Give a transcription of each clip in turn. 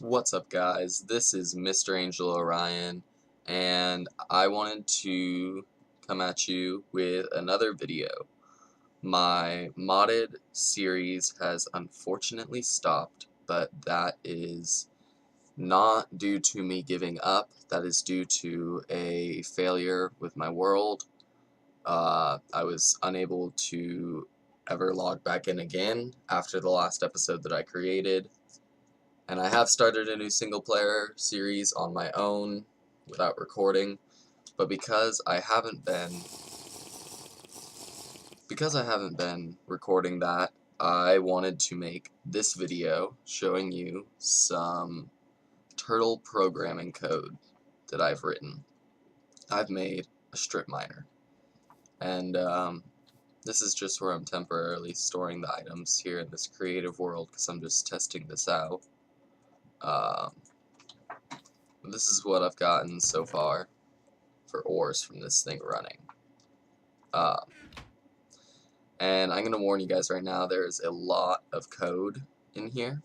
What's up, guys? This is Mr. Mranjelorion, and I wanted to come at you with another video. My modded series has unfortunately stopped, but that is not due to me giving up. That is due to a failure with my world. I was unable to ever log back in again after the last episode that I created. And I have started a new single-player series on my own without recording, but because I haven't been recording that, I wanted to make this video showing you some turtle programming code that I've written. I've made a strip miner, and this is just where I'm temporarily storing the items here in this creative world because I'm just testing this out. This is what I've gotten so far for ores from this thing running. And I'm going to warn you guys right now, there's a lot of code in here.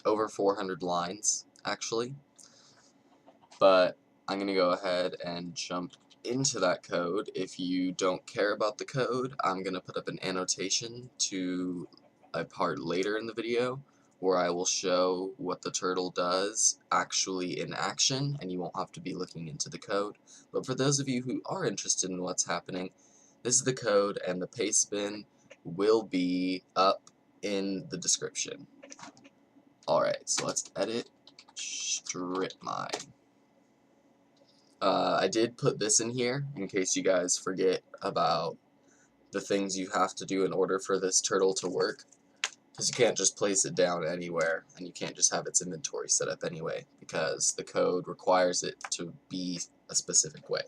Over 400 lines, actually. But I'm going to go ahead and jump into that code. If you don't care about the code, I'm going to put up an annotation to a part later in the video where I will show what the turtle does actually in action, and you won't have to be looking into the code. But for those of you who are interested in what's happening, this is the code, and the Pastebin will be up in the description. Alright, so let's edit Stripmine. I did put this in here in case you guys forget about the things you have to do in order for this turtle to work. Because you can't just place it down anywhere, and you can't just have its inventory set up anyway, because the code requires it to be a specific way.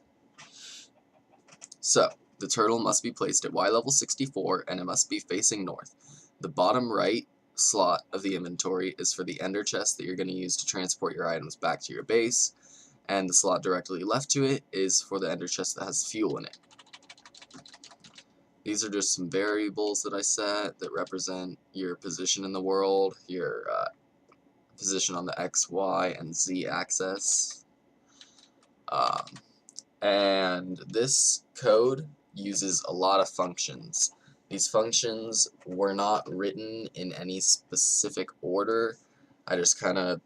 So, the turtle must be placed at Y level 64, and it must be facing north. The bottom right slot of the inventory is for the ender chest that you're going to use to transport your items back to your base, and the slot directly left to it is for the ender chest that has fuel in it. These are just some variables that I set that represent your position in the world, your position on the X, Y, and Z axis. And this code uses a lot of functions. These functions were not written in any specific order. I just kind of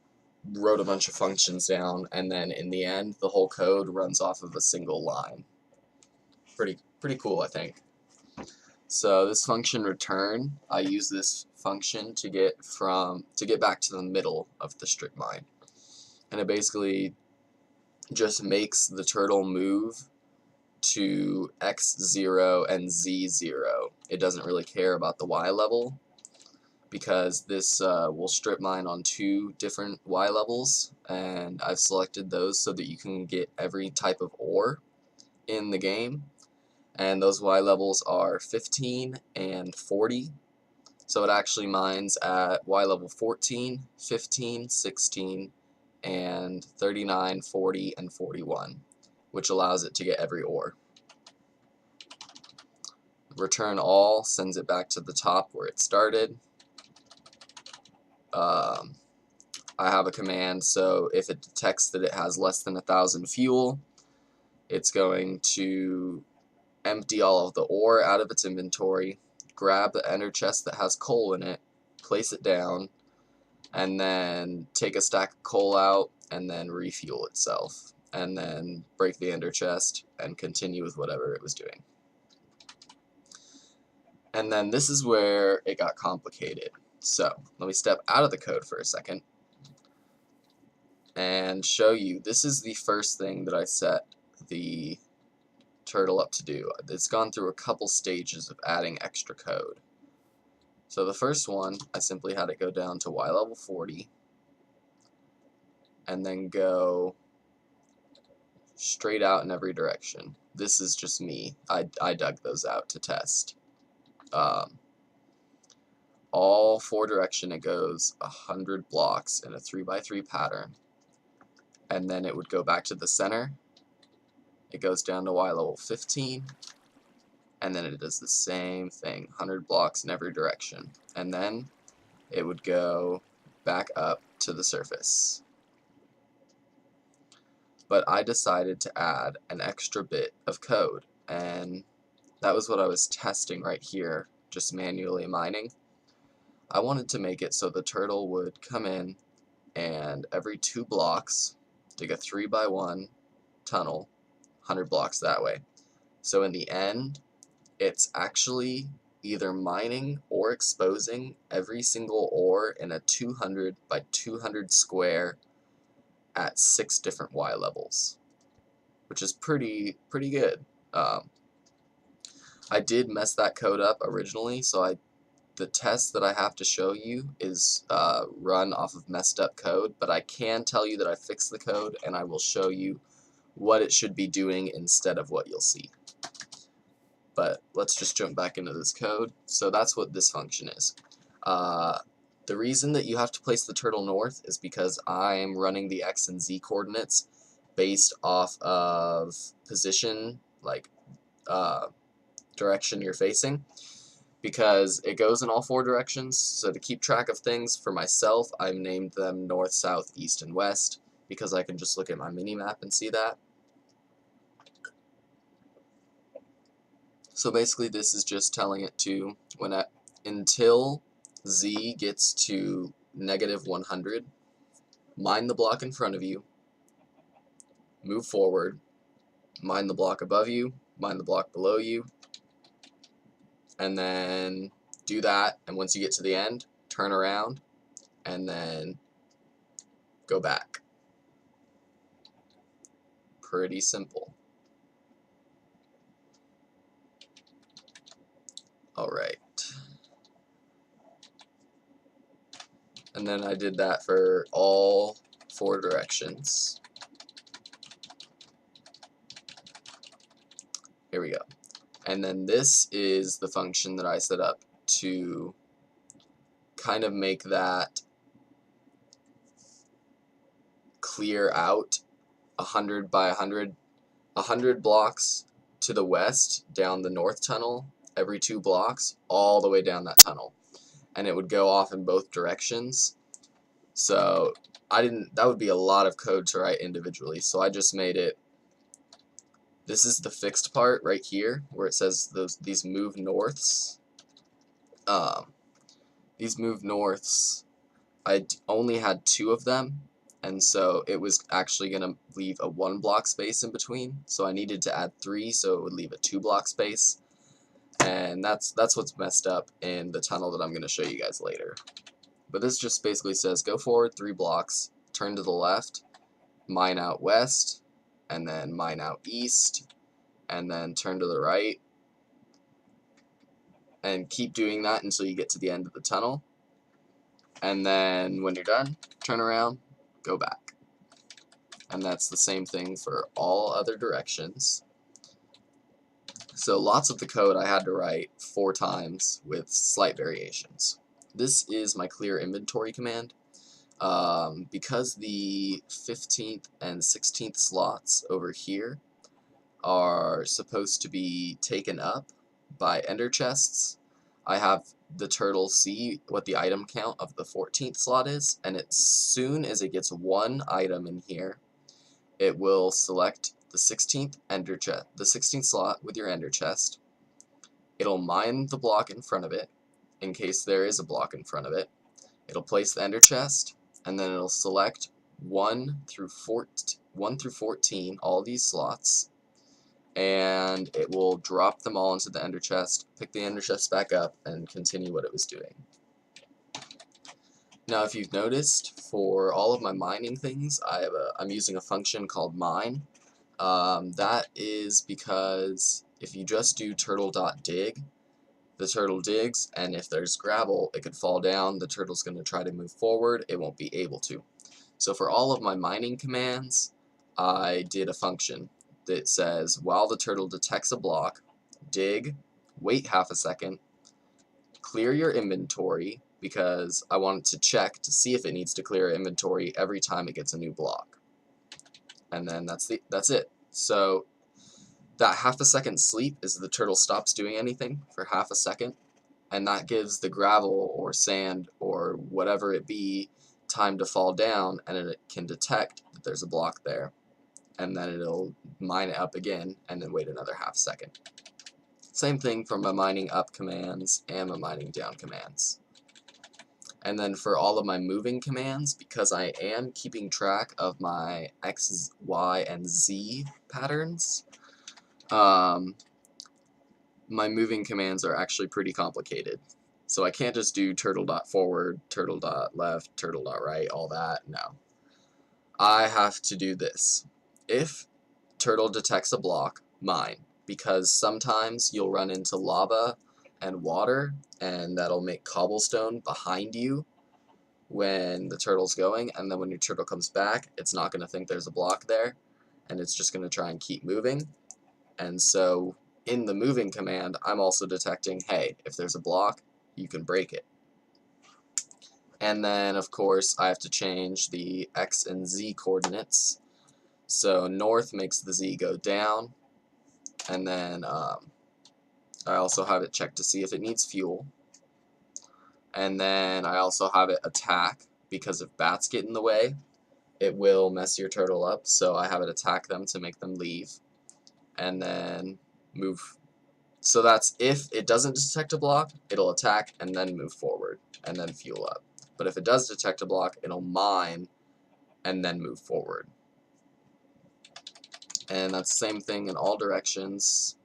wrote a bunch of functions down, and then in the end, the whole code runs off of a single line. Pretty cool, I think. So this function return, I use this function to get back to the middle of the strip mine, and it basically just makes the turtle move to X0 and Z0. It doesn't really care about the Y level because this will strip mine on 2 different Y levels, and I've selected those so that you can get every type of ore in the game. And those Y levels are 15 and 40. So it actually mines at Y level 14, 15, 16, and 39, 40, and 41, which allows it to get every ore. Return all sends it back to the top where it started. I have a command, so if it detects that it has less than 1,000 fuel, it's going to empty all of the ore out of its inventory, grab the ender chest that has coal in it, place it down, and then take a stack of coal out and then refuel itself, and then break the ender chest and continue with whatever it was doing. And then this is where it got complicated. So let me step out of the code for a second and show you. This is the first thing that I set the turtle up to do. It's gone through a couple stages of adding extra code. So the first one, I simply had it go down to Y level 40 and then go straight out in every direction. This is just me. I dug those out to test. All 4 direction it goes 100 blocks in a 3x3 pattern, and then it would go back to the center. It goes down to Y level 15, and then it does the same thing, 100 blocks in every direction, and then it would go back up to the surface. But I decided to add an extra bit of code, and that was what I was testing right here, just manually mining. I wanted to make it so the turtle would come in and every 2 blocks dig a 3x1 tunnel, 100 blocks that way. So in the end, it's actually either mining or exposing every single ore in a 200 by 200 square at 6 different Y levels, which is pretty good. I did mess that code up originally, so the test that I have to show you is run off of messed up code, but I can tell you that I fixed the code, and I will show you what it should be doing instead of what you'll see. But let's just jump back into this code. So that's what this function is. The reason that you have to place the turtle north is because I'm running the X and Z coordinates based off of position, like direction you're facing, because it goes in all 4 directions. So to keep track of things for myself, I've named them north, south, east, and west, because I can just look at my mini-map and see that. So basically this is just telling it to, until Z gets to -100, mine the block in front of you, move forward, mine the block above you, mine the block below you, and then do that, and once you get to the end, turn around, and then go back. Pretty simple. Alright. And then I did that for all 4 directions. Here we go. And then this is the function that I set up to kind of make that clear out 100 by 100, 100 blocks to the west down the north tunnel every 2 blocks all the way down that tunnel, and it would go off in both directions. So that would be a lot of code to write individually, so I just made it. This is the fixed part right here where it says these move norths. These move norths, I only had 2 of them, and so it was actually going to leave a 1 block space in between, so I needed to add 3 so it would leave a 2 block space, and that's what's messed up in the tunnel that I'm going to show you guys later. But this just basically says go forward 3 blocks, turn to the left, mine out west, and then mine out east, and then turn to the right, and keep doing that until you get to the end of the tunnel. And then when you're done, turn around, go back. And that's the same thing for all other directions. So lots of the code I had to write 4 times with slight variations. This is my clear inventory command. Because the 15th and 16th slots over here are supposed to be taken up by ender chests, I have the turtle see what the item count of the 14th slot is, and as soon as it gets 1 item in here, it will select the 16th ender chest, the 16th slot with your ender chest. It'll mine the block in front of it, in case there is a block in front of it. It'll place the ender chest, and then it'll select 1 through 14, all these slots, and it will drop them all into the ender chest, pick the ender chest back up, and continue what it was doing. Now, if you've noticed, for all of my mining things, I'm using a function called mine. That is because if you just do turtle.dig, the turtle digs, and if there's gravel, it could fall down, the turtle's going to try to move forward, it won't be able to. So for all of my mining commands, I did a function that says, while the turtle detects a block, dig, wait half a second, clear your inventory, because I want it to check to see if it needs to clear inventory every time it gets a new block. And then that's it. So that half a second sleep is the turtle stops doing anything for half a second, and that gives the gravel or sand or whatever it be time to fall down, and it can detect that there's a block there, and then it'll mine it up again, and then wait another half second. Same thing for my mining up commands and my mining down commands. And then for all of my moving commands, because I am keeping track of my X, Y, and Z patterns, my moving commands are actually pretty complicated. So I can't just do turtle.forward, turtle.left, turtle.right, all that. No. I have to do this. If turtle detects a block, mine. Because sometimes you'll run into lava and water, and that'll make cobblestone behind you when the turtle's going, and then when your turtle comes back, it's not going to think there's a block there, and it's just going to try and keep moving. And so in the moving command, I'm also detecting, hey, if there's a block, you can break it. And then, of course, I have to change the X and Z coordinates. So north makes the Z go down, and then I also have it checked to see if it needs fuel. And then I also have it attack, because if bats get in the way, it will mess your turtle up, so I have it attack them to make them leave. And then move. So that's if it doesn't detect a block, it'll attack and then move forward, and then fuel up. But if it does detect a block, it'll mine and then move forward. And that's the same thing in all directions.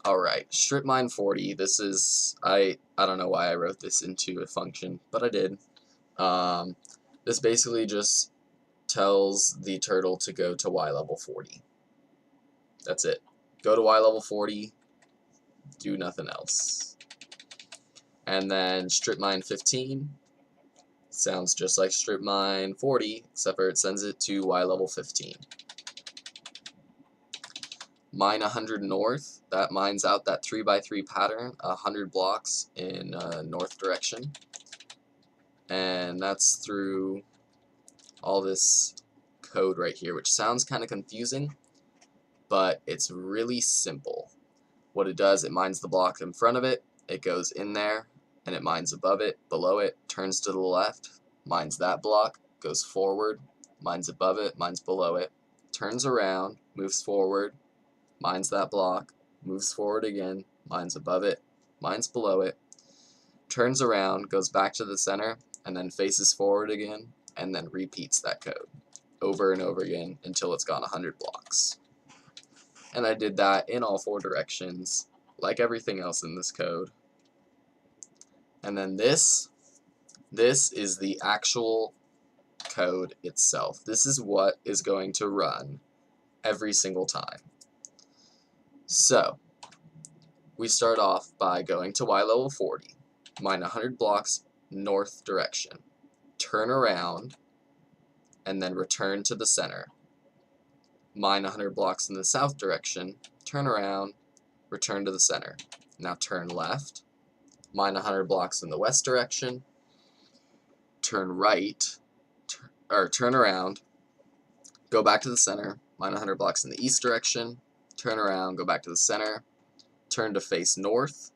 Alright, Stripmine 40, this is, I don't know why I wrote this into a function, but I did. This basically just tells the turtle to go to Y level 40. That's it. Go to Y level 40, do nothing else. And then Stripmine 15, sounds just like Stripmine 40, except for it sends it to Y level 15. Mine 100 north, that mines out that 3x3 pattern, 100 blocks in north direction. And that's through all this code right here, which sounds kind of confusing, but it's really simple. What it does, it mines the block in front of it, it goes in there, and it mines above it, below it, turns to the left, mines that block, goes forward, mines above it, mines below it, turns around, moves forward, mines that block, moves forward again, mines above it, mines below it, turns around, goes back to the center, and then faces forward again, and then repeats that code over and over again until it's gone 100 blocks. And I did that in all 4 directions, like everything else in this code. And then this is the actual code itself. This is what is going to run every single time. So, we start off by going to Y level 40, mine 100 blocks north direction, turn around, and then return to the center. Mine 100 blocks in the south direction, turn around, return to the center. Now turn left, mine 100 blocks in the west direction, turn right, turn around, go back to the center, mine 100 blocks in the east direction, turn around, go back to the center, turn to face north,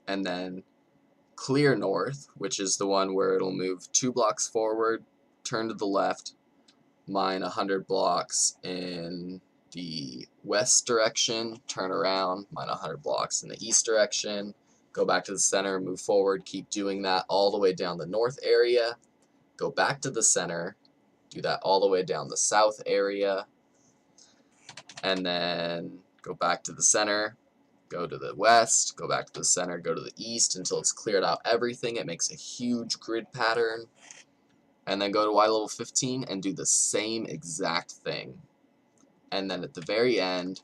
and then clear north, which is the one where it'll move 2 blocks forward, turn to the left, mine 100 blocks in the west direction, turn around, mine 100 blocks in the east direction, go back to the center, move forward, keep doing that all the way down the north area, go back to the center, do that all the way down the south area, and then go back to the center, go to the west, go back to the center, go to the east until it's cleared out everything. It makes a huge grid pattern. And then go to Y level 15 and do the same exact thing. And then at the very end,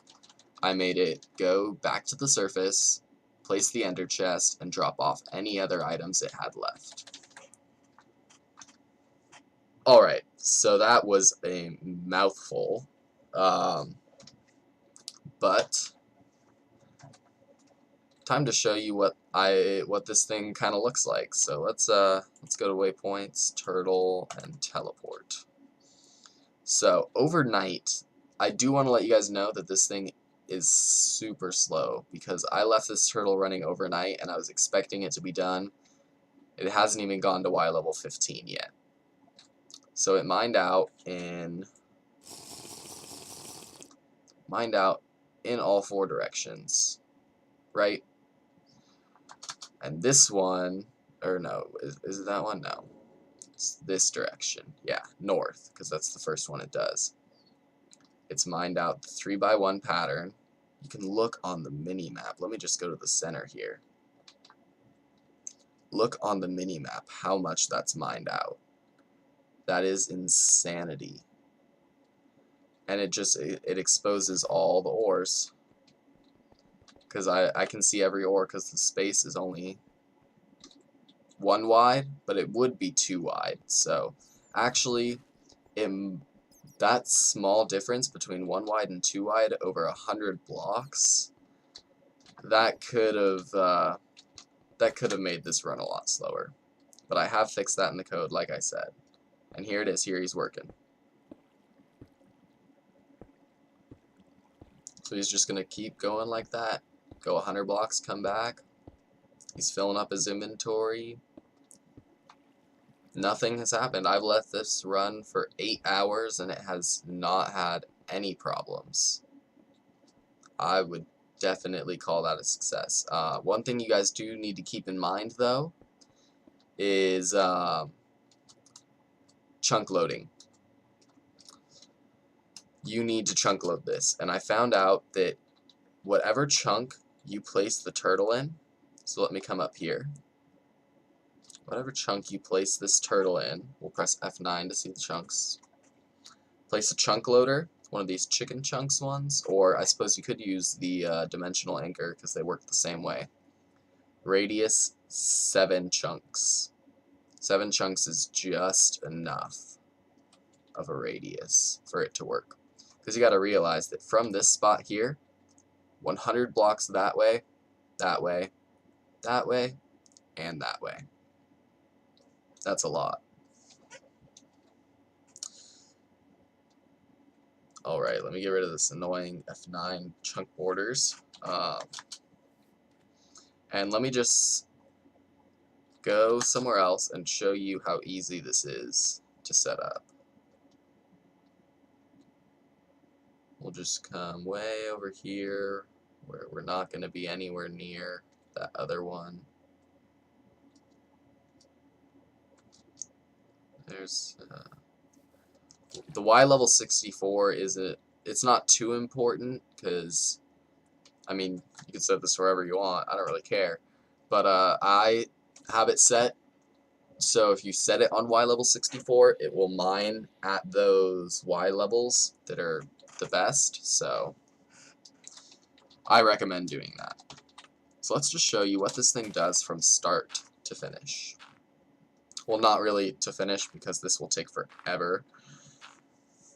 I made it go back to the surface, place the ender chest, and drop off any other items it had left. Alright, so that was a mouthful. But time to show you what this thing kind of looks like. So let's go to waypoints, turtle, and teleport. So overnight, I do want to let you guys know that this thing is super slow because I left this turtle running overnight and I was expecting it to be done It hasn't even gone to Y level 15 yet. So it mined out in all 4 directions, right? And this one, or no, is it that one? No. It's this direction. Yeah, north, because that's the first one it does. It's mined out the 3x1 pattern. You can look on the mini-map. Let me just go to the center here. Look on the mini-map how much that's mined out. That is insanity. And it exposes all the ores. Because I can see every ore because the space is only 1 wide, but it would be 2 wide. So actually, that small difference between 1 wide and 2 wide over 100 blocks, that could have made this run a lot slower. But I have fixed that in the code, like I said. And here it is. Here he's working. So he's just going to keep going like that. Go 100 blocks, come back. He's filling up his inventory. Nothing has happened. I've let this run for 8 hours and it has not had any problems. I would definitely call that a success. One thing you guys do need to keep in mind, though, is chunk loading. You need to chunk load this. And I found out that whatever chunk you place the turtle in, so let me come up here. Whatever chunk you place this turtle in, we'll press F9 to see the chunks. Place a chunk loader, one of these chicken chunks ones, or I suppose you could use the dimensional anchor because they work the same way. Radius 7 chunks. 7 chunks is just enough of a radius for it to work. Because you got to realize that from this spot here, 100 blocks that way, that way, that way, and that way. That's a lot. Alright, let me get rid of this annoying F9 chunk borders. And let me just go somewhere else and show you how easy this is to set up. We'll just come way over here where we're not going to be anywhere near that other one. There's the Y level 64 it's not too important because, I mean, you can set this wherever you want. I don't really care. But I have it set so if you set it on Y level 64, it will mine at those Y levels that are the best. So I recommend doing that. So let's just show you what this thing does from start to finish. Well, not really to finish because this will take forever,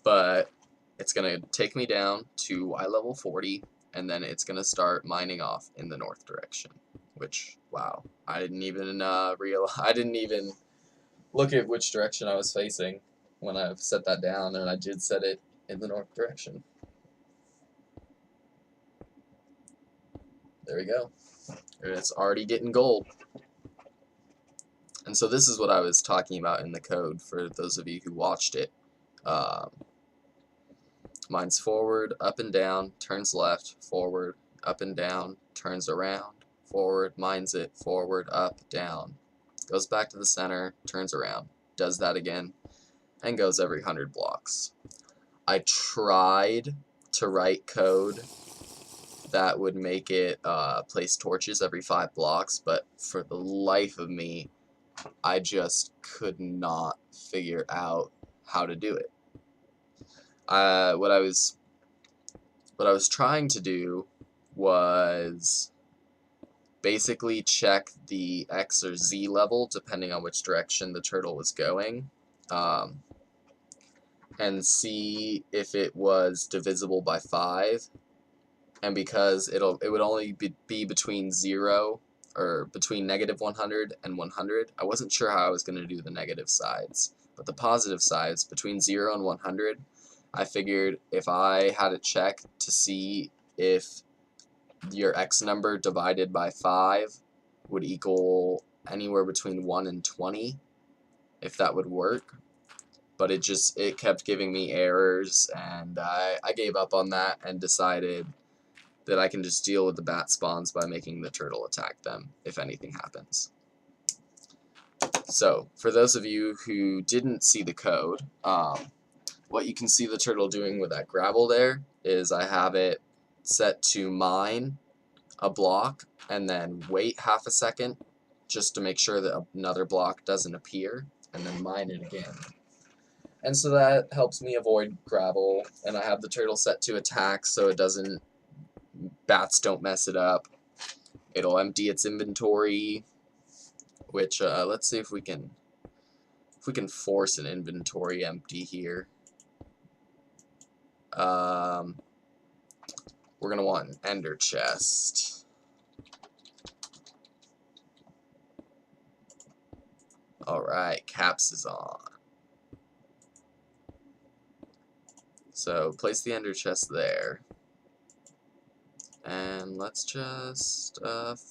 but it's going to take me down to Y level 40, and then it's going to start mining off in the north direction, which, wow, I didn't even look at which direction I was facing when I set that down, and I did set it in the north direction. There we go. It's already getting gold. And so this is what I was talking about in the code for those of you who watched it. Mines forward, up and down, turns left, forward, up and down, turns around, forward, mines it, forward, up, down. Goes back to the center, turns around, does that again, and goes every 100 blocks. I tried to write code that would make it place torches every 5 blocks, but for the life of me, I just could not figure out how to do it. What I was trying to do was basically check the X or Z level depending on which direction the turtle was going, and see if it was divisible by 5. And because it would only be between 0 or between -100 and 100, I wasn't sure how I was going to do the negative sides. But the positive sides, between 0 and 100, I figured if I had it check to see if your X number divided by 5 would equal anywhere between 1 and 20, if that would work. But it kept giving me errors, and I gave up on that and decided that I can just deal with the bat spawns by making the turtle attack them if anything happens. So, for those of you who didn't see the code, what you can see the turtle doing with that gravel there is I have it set to mine a block and then wait half a second just to make sure that another block doesn't appear, and then mine it again. And so that helps me avoid gravel, and I have the turtle set to attack so it doesn't, bats don't mess it up. It'll empty its inventory, which let's see if we can force an inventory empty here. We're gonna want an ender chest. Alright, caps is on. So place the ender chest there. And let's just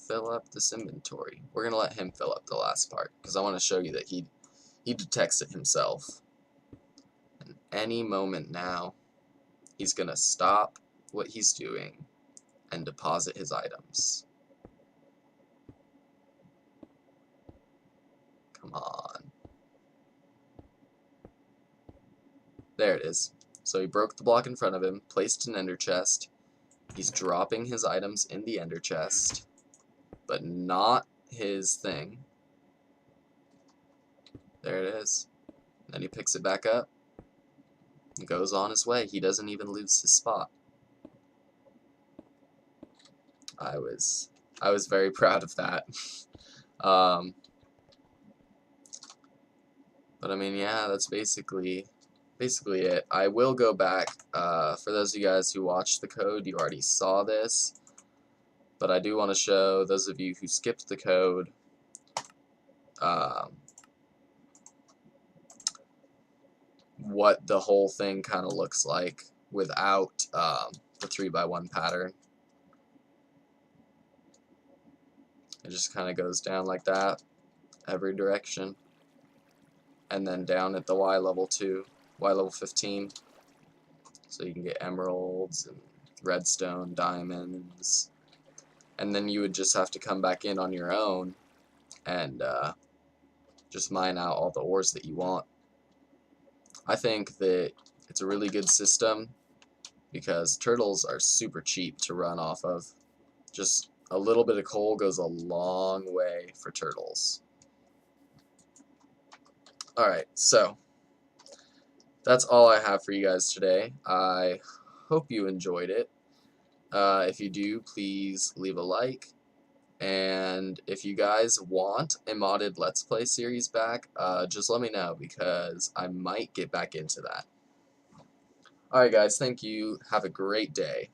fill up this inventory. We're gonna let him fill up the last part because I want to show you that he detects it himself. And any moment now, he's gonna stop what he's doing and deposit his items. Come on. There it is. So he broke the block in front of him, placed an ender chest. He's dropping his items in the ender chest, but not his thing. There it is. Then he picks it back up and goes on his way. He doesn't even lose his spot. I was very proud of that. But I mean, yeah, that's basically it. I will go back, for those of you guys who watched the code, you already saw this, but I do want to show those of you who skipped the code, what the whole thing kind of looks like without the 3x1 pattern. It just kind of goes down like that, every direction, and then down at the Y level too. Y level 15, so you can get emeralds and redstone, diamonds, and then you would just have to come back in on your own and just mine out all the ores that you want. I think that it's a really good system because turtles are super cheap to run off of. Just a little bit of coal goes a long way for turtles. Alright, so that's all I have for you guys today. I hope you enjoyed it. If you do, please leave a like. And if you guys want a modded Let's Play series back, just let me know because I might get back into that. Alright guys, thank you. Have a great day.